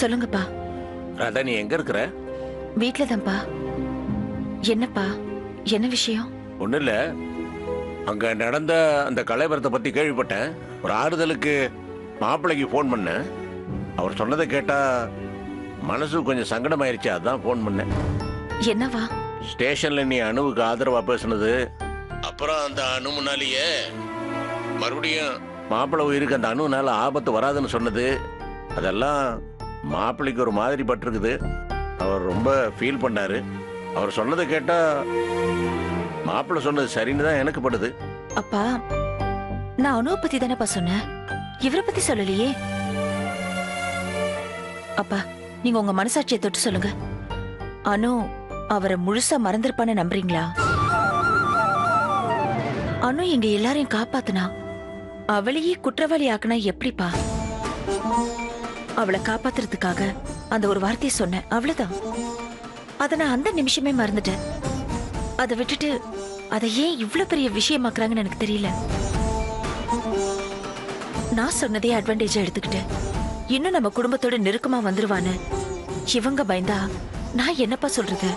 சொல்லுங்கப்பா. ராதா, நீ எங்க இருக்கிற? வீட்ல தான்ப்பா. என்னப்பா, என்ன விஷயம்? ஒண்ணு இல்ல, அங்க நடந்த அந்த கலைவரத்தை பத்தி கேள்விப்பட்டேன். ஒரு ஆறுதலுக்கு மாப்பிள்ளைக்கு போன் பண்ணேன். அவர் சொன்னதை கேட்டா மனசு கொஞ்சம் சங்கடமாயிருச்சு, அதான் போன் பண்ணேன். என்னவா? ஸ்டேஷன்ல நீ அணுவுக்கு ஆதரவா பேசுனது, அப்புறம் அந்த அணு முன்னாலேயே மறுபடியும் மாப்பிள்ளை உயிருக்கு அந்த அணுனால ஆபத்து வராதுன்னு சொன்னது, அதெல்லாம் மாப்பிள்ளைக்கு ஒரு மாதிரி பட்டிருக்குது. அவர் ரொம்ப ஃபீல் பண்ணாரு. அவர் சொன்னதை கேட்டா மாப்பிள்ளை சொன்னது சரின்னு தான் எனக்கு படுது. அப்பா, நான் அணுவை பத்தி தானேப்பா சொன்னேன், இவரை பத்தி சொல்லலையே. அப்பா, நீங்க உங்க மனசாட்சியை தொட்டு சொல்லுங்க. அனு அவரை முழுசா மறந்திருப்பான்னு நம்புறீங்களா? அனு எங்க எல்லாரையும் காப்பாத்துனா, அவளையே குற்றவாளி ஆக்குனா எப்படிப்பா? அவளை காப்பாத்துறதுக்காக அந்த ஒரு வார்த்தையை சொன்னேன், அவ்வளவுதான். அத நான் அந்த நிமிஷமே மறந்துட்டேன். அதை விட்டுட்டு அதை ஏன் இவ்வளவு பெரிய விஷயமாக்குறாங்கன்னு எனக்கு தெரியல. நான் சொன்னதே அட்வான்டேஜா எடுத்துக்கிட்டேன். இன்னும் நம்ம குடும்பத்தோட நெருக்கமா வந்துருவான்னு இவங்க பயந்தா நான் என்னப்பா சொல்றது?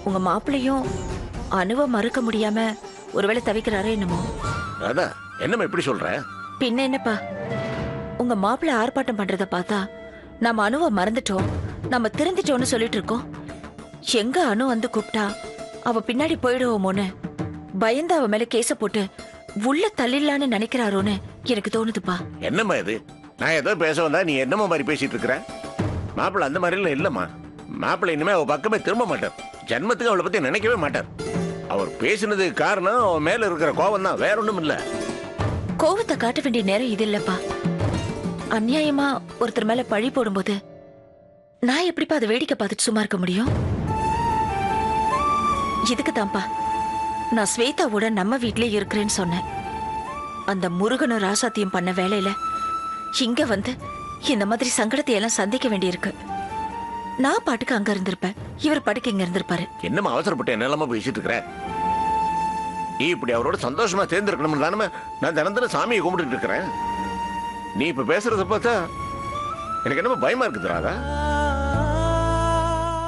உங்க மாப்பிள்ளையும் அணுவ மறுக்க முடியாம ஒருவேளை தவிக்கிறாரோ என்னமோ. ராதா, என்னம்மா இப்படி சொல்ற? பின்ன என்னப்பா, உங்க மாப்பிள்ளை ஆர்ப்பாட்டம் பண்றத பார்த்தா நம்ம அணுவ மறந்துட்டோம், நம்ம திருந்திட்டோம்னு சொல்லிட்டு இருக்கோம். எங்க அணு வந்து கூப்பிட்டா அவ பின்னாடி போயிடுவோமோன்னு பயந்து அவ மேல கேச போட்டு உள்ள தள்ளிடலான்னு நினைக்கிறாரோன்னு எனக்கு தோணுதுப்பா. என்னம்மா இது? நான் ஏதோ பேச வந்தா நீ என்னம்மா மாதிரி பேசிட்டு இருக்கிற? மாப்பிள்ளை அந்த மாதிரிலாம் இல்லம்மா. மாப்பிள்ளை இனிமே அவ பக்கமே திரும்ப மாட்டார். ஜன்மத்துக்கு அவளை பத்தி நினைக்கவே மாட்டார். அவர் பேசினதுக்கு காரணம் அவன் மேல இருக்கிற கோபம் தான், வேற ஒண்ணும் இல்ல. கோவத்தை காட்ட வேண்டிய நேரம் இது இல்லப்பா. அநியாயமா ஒருத்தர் மேல பழி போடும்போது நான் எப்படிப்பா அதை வேடிக்கை பார்த்துட்டு சும்மா இருக்க முடியும்? இதுக்கு தான்ப்பா நான் ஸ்வேதாவோட நம்ம வீட்லயே இருக்கிறேன்னு சொன்னேன். அந்த முருகனும் ராசாத்தியம் பண்ண வேலையில இங்க வந்து இந்த மாதிரி சங்கடத்தை எல்லாம் சந்திக்க வேண்டியிருக்கு. நான் பாட்டுக்கு அங்க இருந்திருப்பேன், இவர் பாட்டுக்கு இங்க இருந்திருப்பாரு. என்னம்மா அவசரப்பட்டு என்னெல்லாம பேசிட்டு இருக்கிற? நீ இப்படி அவரோட சந்தோஷமா சேர்ந்திருக்கணும் தானே நான் தினந்தன சாமியை கும்பிட்டு இருக்கிறேன். நீ இப்ப பேசுறத பார்த்தா எனக்கு என்னமோ பயமா இருக்குது ராதா.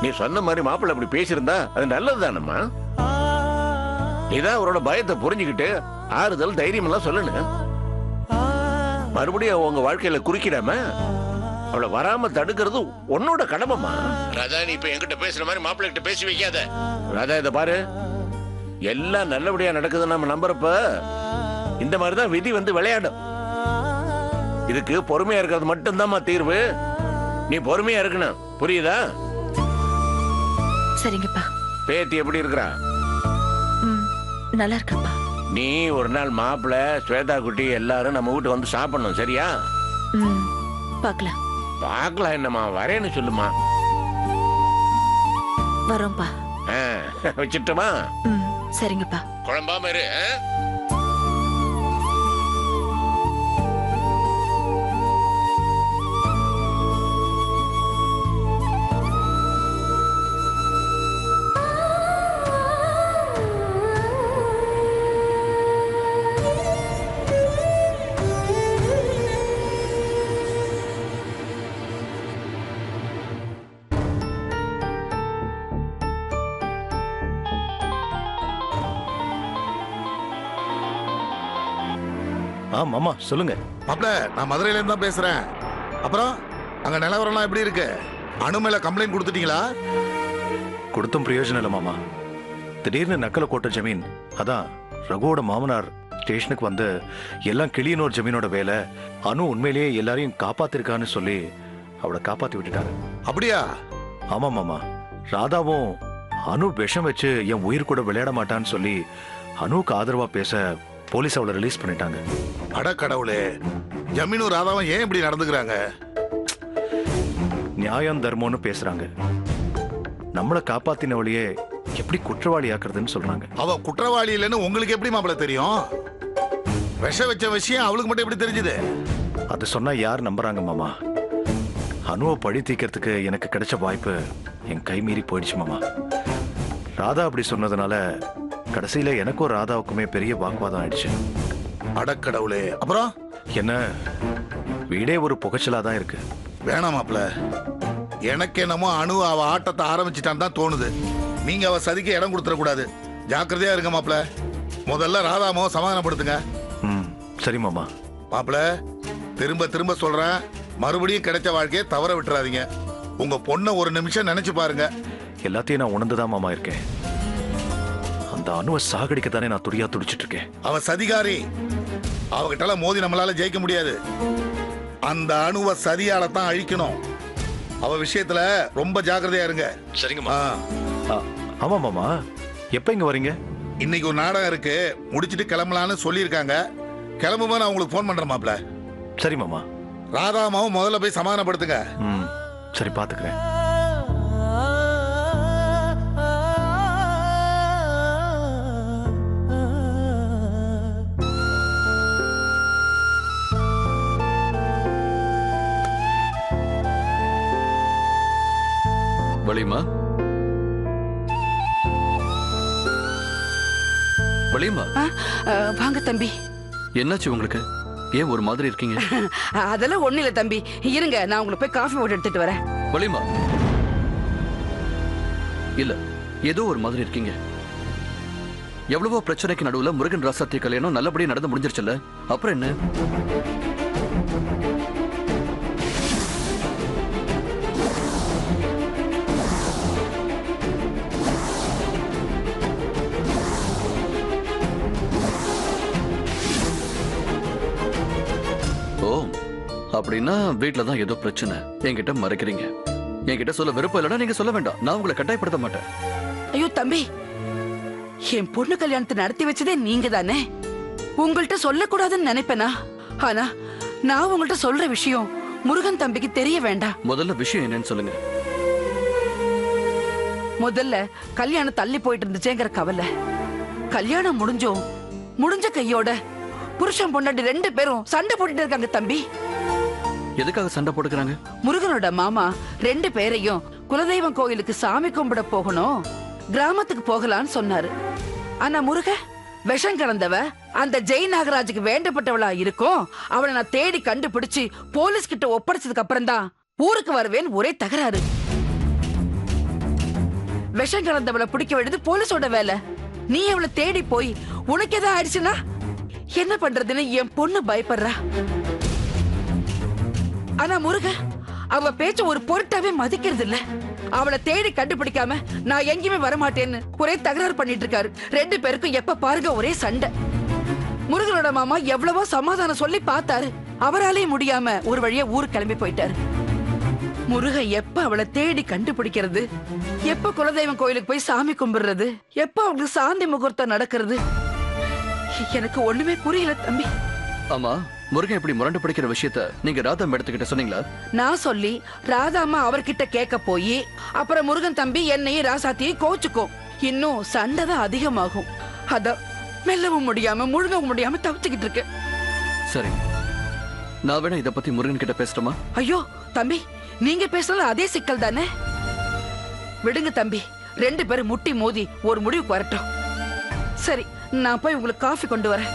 நீ சொன்ன மாதிரி மாப்பிள்ளை அப்படி பேசியிருந்தா அது நல்லது தானம்மா. நீதான் அவரோட பயத்தை புரிஞ்சுக்கிட்டு ஆறுதல் தைரியம் எல்லாம் சொல்லணும். மறுபடியும் உங்க வாழ்க்கையில குறுக்கிடாம அவளை வராம தடுக்கிறது உன்னோட கடமைமா. ராதா, நீ இப்ப என்கிட்ட பேசுற மாதிரி மாப்பிள்ளை கிட்ட பேசி வைக்காத. ராதா, இத பாரு, எல்லாம் நல்லபடியா நடக்குதுன்னு நம்ம நம்புறப்ப இந்த மாதிரிதான் விதி வந்து விளையாடும். இதுக்கு பொறுமையா இருக்கிறது மட்டும்தான் தீர்வு. நீ பொறுமையா இருக்கணும், புரியுதா? சரிங்கப்பா. பேத்தி எப்படி இருக்கிறா? நல்லா இருக்கப்பா. நீ ஒரு நாள் மாப்பிள்ளை, ஸ்வேதா குட்டி எல்லாரும் நம்ம வீட்டு வந்து சாப்பிடணும், சரியா? பாக்கலாம். பாக்கலாம் என்னம்மா, வரேன்னு சொல்லுமா. வரோம்பா. வச்சுட்டுமா? சரிங்கப்பா. குழம்பாம இரு. மாமா சொல்லுங்க. மாப்ள, நான் மதுரையில இருந்து தான் பேசுறேன். அப்புறம் அங்க நிலவரம்லாம் எப்படி இருக்கு? அணு மேல கம்ப்ளைண்ட் கொடுத்துட்டீங்களா? கொடுத்தும் பிரயோஜனம் இல்லை மாமா. திடீர்னு நக்கல கோட்டை ஜமீன், அதான் ரகுவோட மாமனார் ஸ்டேஷனுக்கு வந்து எல்லாம் கிளியனூர் ஜமீனோட வேலை, அணு உண்மையிலேயே எல்லாரையும் காப்பாத்திருக்கான்னு சொல்லி அவளை காப்பாத்தி விட்டுட்டாங்க. அப்படியா? ஆமா மாமா. ராதாவும் அணு விஷம் வச்சு என் உயிர் கூட விளையாட மாட்டான்னு சொல்லி அணுவுக்கு ஆதரவா பேச போலீஸ் அவளை ரிலீஸ் பண்ணிட்டாங்க. அட கடவுளே, ஜமீனூர் ராதாவும் ஏன் இப்படி நடந்துக்கிறாங்க? நியாயம் தர்மம்னு பேசுறாங்க. நம்மளை காப்பாத்தினவளையே எப்படி குற்றவாளி ஆக்குறதுன்னு சொல்றாங்க. அவ குற்றவாளி இல்லைன்னு உங்களுக்கு எப்படி மாப்பிள தெரியும்? விஷ வச்ச விஷயம் அவளுக்கு மட்டும் எப்படி தெரிஞ்சது? அது சொன்னா யார் நம்புறாங்க மாமா? அணுவை பழி தீக்கிறதுக்கு எனக்கு கிடைச்ச வாய்ப்பு என் கை மீறி போயிடுச்சு மாமா. ராதா அப்படி சொன்னதுனால கடைசியில எனக்கும் ராதாவுக்குமே பெரிய வாக்குவாதம் ஆயிடுச்சு. அடக்கடவுளே, அப்புறம் என்ன வீடே ஒரு புகைச்சலா தான் இருக்கு. வேணாம் மாப்ள. எனக்கு என்னமோ அணு அவ ஆட்டத்தை ஆரம்பிச்சிட்டான்னு தான் தோணுது. நீங்க அவ சதிக்கு இடம் கொடுத்துடக்கூடாது. ஜாக்கிரதையா இருங்க மாப்ள. முதல்ல ராதாமாவை சமாதானப்படுத்துங்க. சரி மாமா. மாப்ள, திரும்ப திரும்ப சொல்றேன், மறுபடியும் கிடைச்ச வாழ்க்கையை தவற விட்டுறாதீங்க. உங்க பொண்ணை ஒரு நிமிஷம் நினைச்சு பாருங்க. எல்லாத்தையும் நான் உணர்ந்துதான் மாமா இருக்கேன். அந்த அணுவை சாகடிக்க தானே நான் துடியா துடிச்சிட்டு இருக்கேன். அவ சதிகாரி. அவகிட்ட மோதி நம்மளால ஜெயிக்க முடியாது. அந்த அணுவை சதியால தான் அழிக்கணும். அவ விஷயத்துல ரொம்ப ஜாக்கிரதையா இருங்க. சரிங்க. ஆமா மாமா. எப்ப இங்க வரீங்க? இன்னைக்கு ஒரு நாடகம் இருக்கு, முடிச்சிட்டு கிளம்பலான்னு சொல்லியிருக்காங்க. கிளம்பும்போது நான் உங்களுக்கு போன் பண்றேன் மாப்ள. சரி மாமா. ராதாமாவும் முதல்ல போய் சமாதானப்படுத்துங்க. சரி, பாத்துக்கிறேன். வலிமா, வலிமா. வாங்க தம்பி. என்னாச்சு உங்களுக்கு? ஏன் ஒரு மாதிரி இருக்கீங்க? அதெல்லாம் ஒண்ணு இல்ல தம்பி, இருங்க நான் உங்களுக்கு போய் காஃபி போட்டு எடுத்துட்டு வரேன். வலிமா, இல்ல ஏதோ ஒரு மாதிரி இருக்கீங்க. எவ்வளவோ பிரச்சனைக்கு நடுவுல முருகன் ராசாத்தி கல்யாணம் நல்லபடியா நடந்து முடிஞ்சிருச்சுல்ல, அப்புறம் என்ன? ஓ, அப்படின்னா வீட்டுல தான் ஏதோ பிரச்சனை. என்கிட்ட மறைக்கிறீங்க. என்கிட்ட சொல்ல விருப்பம் இல்லைன்னா நீங்க சொல்ல வேண்டாம். நான் உங்களை கட்டாயப்படுத்த மாட்டேன். ஐயோ தம்பி, என் பொண்ணு கல்யாணத்தை நடத்தி வச்சதே நீங்க தானே. உங்கள்கிட்ட சொல்லக்கூடாதுன்னு நினைப்பேனா? ஆனா நான் உங்கள்கிட்ட சொல்ற விஷயம் முருகன் தம்பிக்கு தெரிய வேண்டாம். முதல்ல விஷயம் என்னன்னு சொல்லுங்க. முதல்ல கல்யாணம் தள்ளி போயிட்டு இருந்துச்சேங்கிற கவலை. கல்யாணம் முடிஞ்ச கையோட புருஷன் பொண்டாட்டி 2 பேரும் சண்டை போட்டுட்டு இருக்காங்க தம்பி. எதுக்காக சண்டை போட்டுக்கிறாங்க? முருகனோட மாமா 2 பேரையும் குலதெய்வம் கோயிலுக்கு சாமி கும்பிட போகணும், கிராமத்துக்கு போகலான்னு சொன்னாரு. ஆனா முருக விஷம் கலந்தவ அந்த ஜெய் நாகராஜுக்கு வேண்டப்பட்டவளா இருக்கும். அவளை நான் தேடி கண்டுபிடிச்சு போலீஸ் கிட்ட ஒப்படைச்சதுக்கு அப்புறம் தான் ஊருக்கு வருவேன் ஒரே தகராறு. விஷம் கலந்தவளை பிடிக்க வேண்டியது போலீஸோட வேலை. நீ அவளை தேடி போய் உனக்கு எதாவது ஆயிடுச்சுன்னா என்ன பண்றதுன்னு என் பொண்ணு பயப்படுறா. ஆனா முருக அவ பேச்ச ஒரு பொருட்டாவே மதிக்கிறது இல்ல. அவளை தேடி கண்டுபிடிக்காம நான் எங்கேயுமே வரமாட்டேன்னு ஒரே தகராறு பண்ணிட்டு இருக்காரு. 2 பேருக்கும் எப்ப பாருங்க ஒரே சண்டை. முருகனோட மாமா எவ்வளவோ சமாதானம் சொல்லி பார்த்தாரு. அவராலே முடியாம ஒரு வழியா ஊருக்கு கிளம்பி போயிட்டாரு. முருக எப்ப அவளை தேடி கண்டுபிடிக்கிறது, எப்ப குலதெய்வம் கோயிலுக்கு போய் சாமி கும்பிடுறது, எப்ப அவங்களுக்கு சாந்தி முகூர்த்தம் நடக்கிறது, எனக்கு ஒண்ணுமே புரியல தம்பி. ஆமா, முருகன் இப்படி முரண்டு பிடிக்கிற விஷயத்த நீங்க ராதா மேடத்துக்கிட்ட சொன்னீங்களா? நான் சொல்லி ராதாமா அவர்கிட்ட கேட்க போய் அப்புறம் முருகன் தம்பி என்னையும் ராசாத்தியும் கோச்சுக்கும். இன்னும் சண்டை தான் அதிகமாகும். அத மெல்லவும் முடியாம முழுங்கவும் முடியாம தவிச்சுக்கிட்டு இருக்கு. சரி, நான் வேணா இத பத்தி முருகன் கிட்ட பேசட்டுமா? ஐயோ தம்பி, நீங்க பேசலாம் அதே சிக்கல் தானே. விடுங்க தம்பி, 2 பேரும் முட்டி மோதி ஒரு முடிவுக்கு வரட்டும். சரி, நான் போய் உங்களுக்கு காஃபி கொண்டு வரேன்.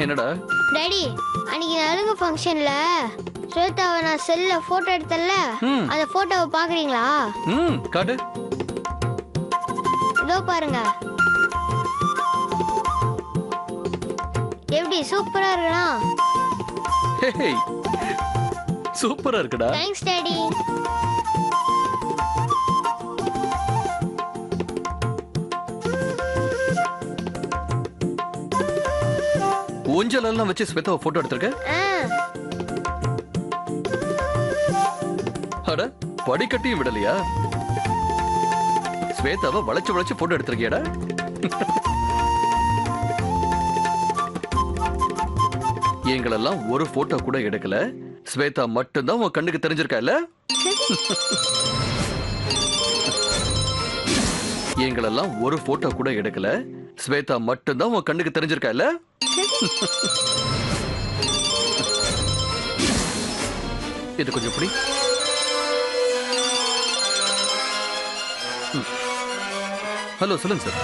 என்னடா? டாடி, அன்னைக்கு நலுங்கு ஃபங்க்ஷன்ல ஸ்வேதாவை நான் செல்ல போட்டோ எடுத்தல, அந்த போட்டோவை பாக்குறீங்களா? காட்டு. இதோ பாருங்க. எப்படி சூப்பரா இருக்குடா? ஹே, சூப்பரா இருக்குடா. Thanks daddy. ஊஞ்சல் எல்லாம் வச்சு ஸ்வேதாவை போட்டோ எடுத்திருக்க? அட, படிக்கட்டியும் விடலையா? ஸ்வேதாவை வளைச்சு வளைச்சு போட்டோ எடுத்திருக்கியாடா? எங்களெல்லாம் ஒரு போட்டோ கூட எடுக்கல. ஸ்வேதா மட்டும்தான் உன் கண்ணுக்கு தெரிஞ்சிருக்கா இல்ல? எங்களெல்லாம் ஒரு போட்டோ கூட எடுக்கல. ஸ்வேதா மட்டும்தான் உன் கண்ணுக்கு தெரிஞ்சிருக்கா இல்ல? இது கொஞ்சம் எப்படி? ஹலோ, சொல்லுங்க சார்.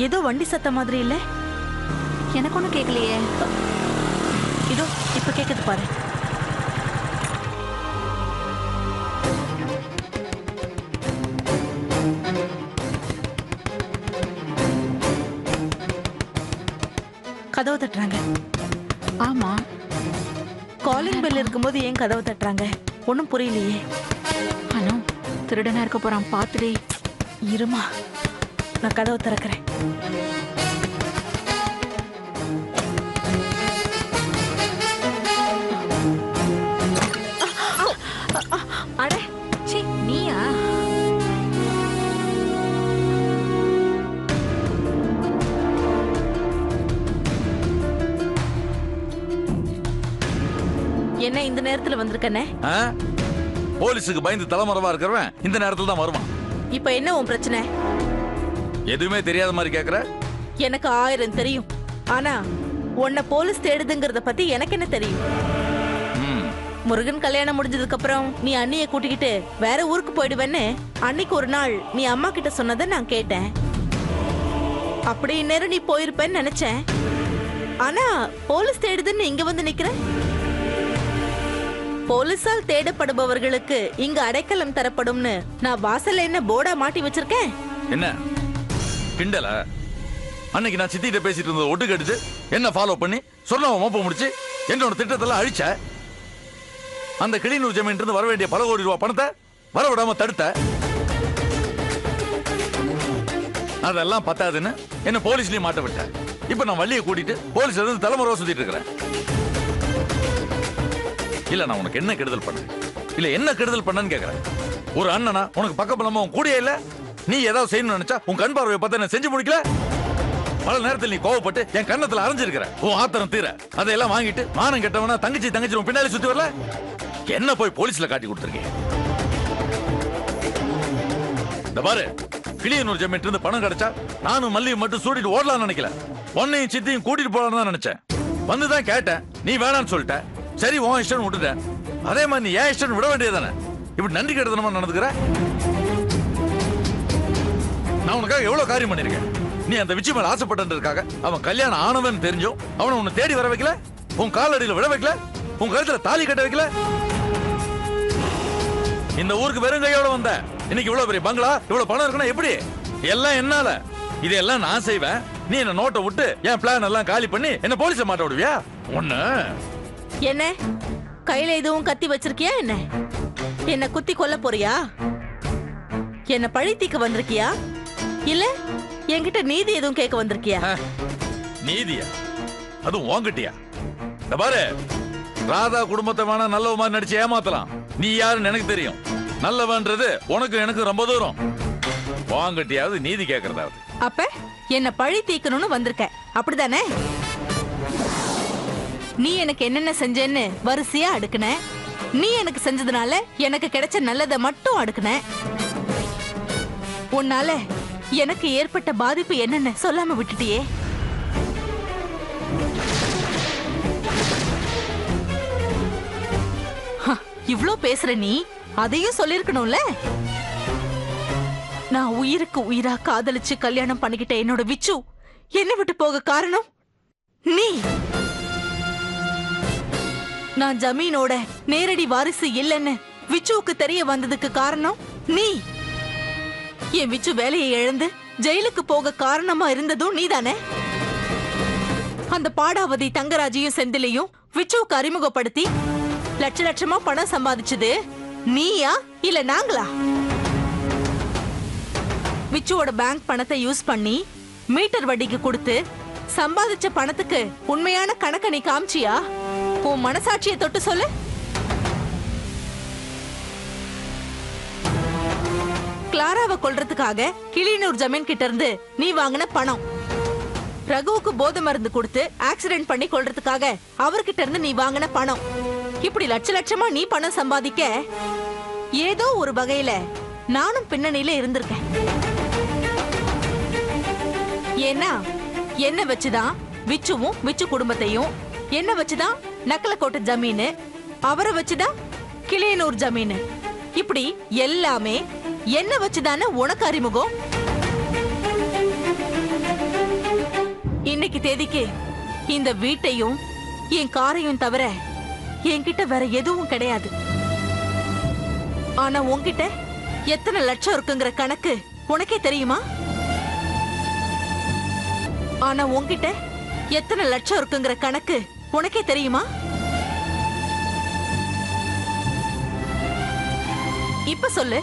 ஏதோ வண்டி சத்தம் மாதிரி இல்ல? எனக்கு ஒண்ணும் கேட்கலையே. இதோ இப்ப கேக்குது பாரு. கதவு தட்டுறாங்க. ஆமா, காலிங் பெல் இருக்கும்போது ஏன் கதவு தட்டுறாங்க? ஒன்னும் புரியலையே. அனு திருடனா இருக்க போறான், பாத்துடே. இருமா, நான் கதவு திறக்கிறேன். அட சீ, நீயா? என்ன இந்த நேரத்துல வந்திருக்கனே? போலீஸுக்கு பயந்து தலைமறைவா இருக்கிறவன் இந்த நேரத்துல தான் வருவான். இப்ப என்ன உன் பிரச்சனை? எதுவுமே தெரியாத மாதிரி கேக்குற? எனக்கு 1000 தெரியும். ஆனா உன்னை போலீஸ் தேடுதுங்கறத பத்தி எனக்கு என்ன தெரியும்? முருகன் கல்யாணம் முடிஞ்சதுக்கு அப்புறம் நீ அண்ணிய கூட்டிக்கிட்டு வேற ஊருக்கு போயிடுவேன்னு அன்னைக்கு ஒரு நாள் நீ அம்மா கிட்ட சொன்னதை நான் கேட்டேன். அப்படி இந்நேரம் நீ போயிருப்பேன்னு நினைச்சேன். ஆனா போலீஸ் தேடுதுன்னு இங்க வந்து நிக்கிற. போலீஸால் தேடப்படுபவர்களுக்கு இங்க அடைக்கலம் தரப்படும்னு நான் வாசல்ல என்ன போர்டா மாட்டி வச்சிருக்கேன். என்ன கிண்டல? அன்னைக்கு நான் சித்திட்ட பேசிட்டு இருந்தது ஒட்டு கடிச்சு என்ன ஃபாலோ பண்ணி சொன்ன மோப்ப முடிச்சு என்னோட திட்டத்தெல்லாம் அழிச்ச. அந்த கிளிநூர் ஜமீன் இருந்து வர வேண்டிய பல கோடி ரூபாய் பணத்தை வரவிடாம தடுத்த. அதெல்லாம் பத்தாதுன்னு என்ன போலீஸ்லயும் மாட்ட விட்ட. இப்ப நான் வள்ளியை கூட்டிட்டு போலீஸ்ல இருந்து தலைமுறை சுத்திட்டு இருக்கிறேன். இல்ல நான் உனக்கு என்ன கெடுதல் பண்ண? இல்ல என்ன கெடுதல் பண்ணன்னு கேக்குறேன். ஒரு அண்ணனா உனக்கு பக்கபலமா உன் கூடயே இல்ல. நீ ஏதாவது செய்யணும்னு நினைச்சா உன் கண் பார்வையை பார்த்து என்ன செஞ்சு முடிக்கல. பல நேரத்தில் நீ கோவப்பட்டு என் கண்ணத்துல அரைஞ்சிருக்கிற. உன் ஆத்திரம் தீர அதையெல்லாம் வாங்கிட்டு மானம் கெட்டவனா தங்கச்சி உன் பின்னாடி சுத்தி வரல. என்ன போய் போலீஸ்ல காட்டி கொடுத்துருக்கீங்க. இந்த பாரு, கிளியனூர் ஜமீன் இருந்து பணம் கிடைச்சா நானும் மல்லியும் மட்டும் சூடிட்டு ஓடலாம்னு நினைக்கல. உன்னையும் சித்தியும் கூட்டிட்டு போலான்னு தான் நினைச்சேன். வந்துதான் கேட்டேன், நீ வேணான்னு சொல்லிட்ட. சரி உன் இஷ்டம் விட்டுட்டேன். அதே மாதிரி நீ ஏன் இஷ்டம் விட வேண்டியதானே? இப்படி நன்றி கெடுதனமா நடந்துக்கிற. நான் உனக்காக எவ்வளவு காரியம் பண்ணிருக்கேன். நீ அந்த விச்சி மேல ஆசைப்பட்டதுக்காக அவன் கல்யாணம் ஆனவன் தெரிஞ்சும் அவனை உன்னை தேடி வர வைக்கல. உன் காலடியில் விட வைக்கல. உன் கழுத்துல தாலி கட்ட வைக்கல. இந்த ஊருக்கு வெறும் கையோட வந்த. இன்னைக்கு இவ்வளவு பெரிய பங்களா, இவ்வளவு பணம் இருக்குன்னா எப்படி? எல்லாம் என்னால. இதெல்லாம் நான் செய்வேன். நீ என்ன நோட்டை விட்டு என் பிளான் எல்லாம் காலி பண்ணி என்ன போலீஸ மாட்ட விடுவியா? ஒண்ணு என்ன கையில எதுவும் கத்தி வச்சிருக்கியா? என்ன குத்தி கொல்ல போறியா? என்ன பழி தீக்க வந்திருக்கியா? இல்ல என்கிட்ட நீதி எதுவும் கேட்க வந்திருக்கியா? நீதியா? அதுவும் வாங்கிட்டியா? பாரு, ராதா குடும்பத்தை வேணா நல்லவ மாதிரி நடிச்சு ஏமாத்தலாம். நீ யாருன்னு எனக்கு தெரியும். நல்லவன்றது உனக்கு எனக்கு ரொம்ப தூரம். வாங்கிட்டியாவது நீதி கேட்கறதாவது. அப்ப என்ன பழி தீக்கணும்னு வந்திருக்க, அப்படிதானே? நீ எனக்கு என்னென்ன செஞ்சேன்னு வரிசையா அடுக்குன. நீ எனக்கு செஞ்சதுனால எனக்கு கிடைச்ச நல்லதை மட்டும் அடுக்குன. உன்னால எனக்கு ஏற்பட்ட பாதிப்பு என்னன்னு சொல்லாம விட்டுட்டியே. இவ்ளோ பேசுற நீ அதையும் சொல்லிருக்கணும்ல. நான் உயிருக்கு உயிரா காதலிச்சு கல்யாணம் பண்ணிக்கிட்ட என்னோட விச்சு என்ன விட்டு போக காரணம் நீ. நான் ஜமீனோட நேரடி வாரிசு இல்லைன்னு விச்சுவுக்கு தெரிய வந்ததுக்கு காரணம் நீ. என் விச்சு வேலையை இழந்து ஜெயிலுக்கு போக காரணமா இருந்ததும் நீதானே. அந்த பாடாவதி தங்கராஜையும் செந்திலையும் விச்சுவுக்கு அறிமுகப்படுத்தி லட்ச லட்சமா பணம் சம்பாதிச்சது நீயா இல்ல நாங்களா? விச்சுவோட பேங்க் பணத்தை யூஸ் பண்ணி மீட்டர் வட்டிக்கு கொடுத்து சம்பாதிச்ச பணத்துக்கு உண்மையான கணக்க நீ காமிச்சியா? உன் மனசாட்சியை தொட்டு சொல்லு. கிளாராவை கொல்றதுக்காக கிளியனூர் ஜமீன் கிட்ட இருந்து நீ வாங்கின பணம், ரகுவுக்கு போதை மருந்து கொடுத்து ஆக்சிடென்ட் பண்ணி கொல்றதுக்காக அவர்கிட்ட இருந்து நீ வாங்கின பணம், இப்படி லட்ச லட்சமா நீ பணம் சம்பாதிக்க ஏதோ ஒரு வகையில நானும் பின்னணியில இருந்திருக்கேன். ஏன்னா என்ன வச்சுதான் விச்சுவும் விச்சு குடும்பத்தையும், என்ன வச்சுதான் நக்கலக்கோட்டை ஜமீனு, அவரை வச்சுதான் கிளியனூர் ஜமீனு, இப்படி எல்லாமே என்ன வச்சுதானே உனக்கு அறிமுகம். இன்னைக்கு தேதிக்கு இந்த வீட்டையும் என் காரையும் தவிர என்கிட்ட வேற எதுவும் கிடையாது. ஆனா உன்கிட்ட எத்தனை லட்சம் இருக்குங்கிற கணக்கு உனக்கே தெரியுமா? ஆனா உன்கிட்ட எத்தனை லட்சம் இருக்குங்கிற கணக்கு உனக்கே தெரியுமா? இப்ப சொல்லு,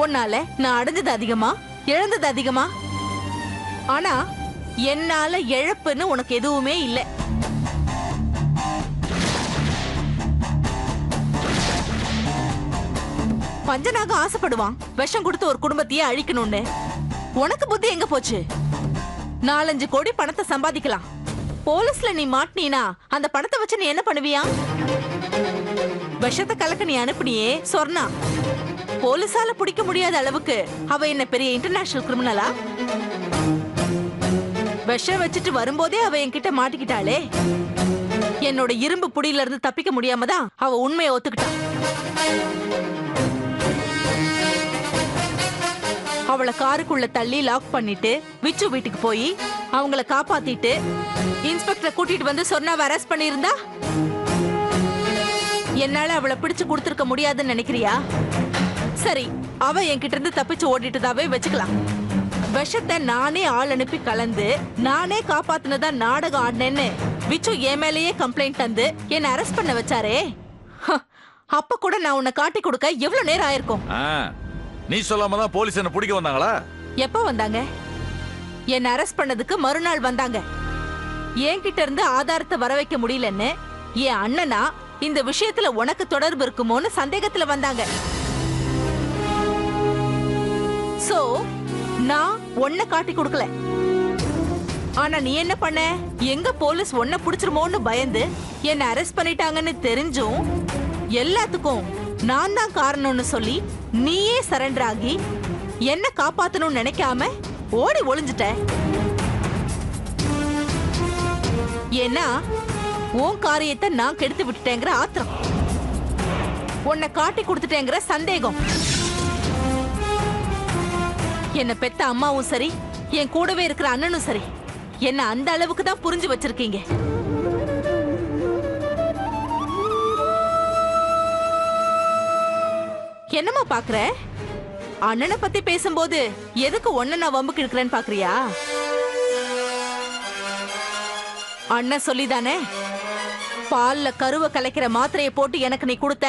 உன்னால நான் அடைஞ்சது அதிகமா இழந்தது அதிகமா? ஆனா என்னால இழப்புன்னு உனக்கு எதுவுமே இல்ல. பஞ்சனாக ஆசைப்படுவான் விஷம் கொடுத்து ஒரு குடும்பத்தையே அழிக்கணும்னு. உனக்கு புத்தி எங்க போச்சு? 4-5 கோடி பணத்தை சம்பாதிக்கலாம். போலீஸ்ல நீ மாட்டினா அந்த பணத்தை வச்சு நீ என்ன பண்ணுவியா? விஷத்தை கலக்க நீ அனுப்புனியே சொர்ணா, போலீஸால பிடிக்க முடியாத அளவுக்கு அவ என்ன பெரிய இன்டர்நேஷனல் கிரிமினலா? விஷம் வச்சுட்டு வரும்போதே அவ என்கிட்ட மாட்டிக்கிட்டாளே. என்னோட இரும்பு புடியில இருந்து தப்பிக்க முடியாம தான் அவ உண்மையை ஒத்துக்கிட்டான். அவளை காருக்குள்ள தள்ளி லாக் பண்ணிட்டு விச்சு வீட்டுக்கு போய் அவங்கள காப்பாத்திட்டு இன்ஸ்பெக்டர் கூட்டிட்டு வந்து சொன்னாவ அரெஸ்ட் பண்ணிருந்தா என்னால அவளை பிடிச்சு கொடுத்திருக்க முடியாதுன்னு நினைக்கிறியா? சரி, அவ என்கிட்ட இருந்து தப்பிச்சு ஓடிட்டதாவே வச்சுக்கலாம். விஷத்தை நானே ஆள் அனுப்பி கலந்து நானே காப்பாத்தினதா நாடகம் ஆடினேன்னு விச்சு என் மேலேயே கம்ப்ளைண்ட் தந்து என்ன அரெஸ்ட் பண்ண வச்சாரே. அப்ப கூட நான் உன்னை காட்டி கொடுக்க எவ்வளவு நேரம் ஆயிருக்கும்? நீ சொல்லாம தான் போலீஸ் என்ன பிடிக்க வந்தாங்களா? எப்ப வந்தாங்க? என்ன அரெஸ்ட் பண்ணதுக்கு மறுநாள் வந்தாங்க. என்கிட்ட இருந்து ஆதாரத்தை வர வைக்க முடியலன்னு என் அண்ணனா இந்த விஷயத்துல உனக்கு தொடர்பு இருக்குமோன்னு சந்தேகத்துல வந்தாங்க. சோ நான் உன்னை காட்டி கொடுக்கல. ஆனா நீ என்ன பண்ண? எங்க போலீஸ் உன்னை பிடிச்சிருமோன்னு பயந்து என்ன அரெஸ்ட் பண்ணிட்டாங்கன்னு தெரிஞ்சும் எல்லாத்துக்கும் நான் தான் காரணம்னு சொல்லி நீயே சரண்டர் ஆகி என்ன காப்பாத்தணும்னு நினைக்காம ஓடி ஒளிஞ்சிட்ட. ஏன்னா உன் காரியத்தை நான் கெடுத்து விட்டுட்டேங்கிற ஆத்திரம், உன்னை காட்டி கொடுத்துட்டேங்கிற சந்தேகம். என்ன பெத்த அம்மாவும் சரி, என் கூடவே இருக்கிற அண்ணனும் சரி, என்ன அந்த அளவுக்கு தான் புரிஞ்சு வச்சிருக்கீங்க. என்னமா பாக்குற? அண்ணனை பத்தி பேசும்போது எதுக்கு ஒன்ன நான் வம்புக்கு இருக்கிறேன்னு பாக்குறியா? அண்ணன் சொல்லிதானே பால்ல கருவை கலைக்கிற மாத்திரையை போட்டு எனக்கு நீ கொடுத்த.